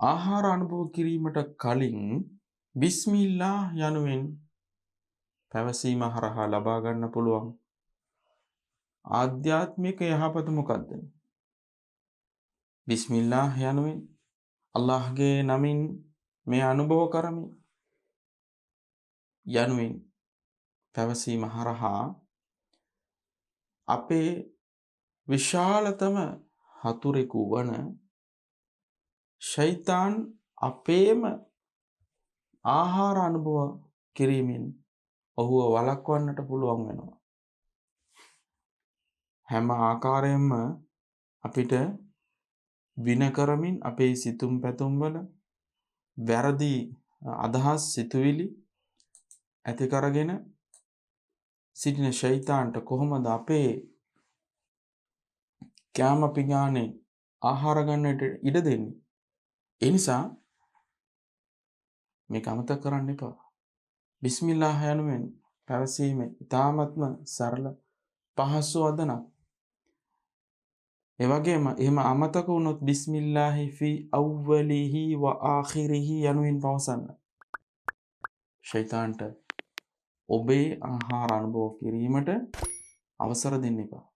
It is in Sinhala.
ආහාර අනුභව කිරීමට කලින් බිස්මිල්ලා යනුවෙන් පැවසීම හරහා ලබා ගන්න පුළුවන් ආධ්‍යාත්මික යහපත මොකද්ද? බිස්මිල්ලා යනුවෙන් අල්ලාහ්ගේ නමින් මේ අනුභව කරමි යනුවෙන් පැවසීම හරහා අපේ විශාලතම හතුරෙකු වන ෂයිතාන් අපේම ආහාර අනුභව කිරීමෙන් ඔහුව වළක්වන්නට පුළුවන් වෙනවා. හැම ආකාරයෙන්ම අපිට වින කරමින් අපේ සිතුම් පැතුම් වල වැරදි අදහස් සිතුවිලි ඇති කරගෙන සිටින ෂයිතාන්ට කොහොමද අපේ කැම පිඟානේ ආහාර ගන්නට ඉඩ දෙන්නේ? ඒ නිසා මේක අමතක කරන්න එපා. බිස්මිල්ලාහ් යනුවෙන් පැවසීම ඉතාමත්ම සරල පහසු වදනක්. ඒ වගේම එහෙම අමතක වුණොත් බිස්මිල්ලාහි ෆී අව්වලිහි ව ආඛිරිහි යනුවෙන් පවසන්න. ෂයිතාන්ට ඔබේ ආහාර අනුභව කිරීමට අවසර දෙන්න එපා.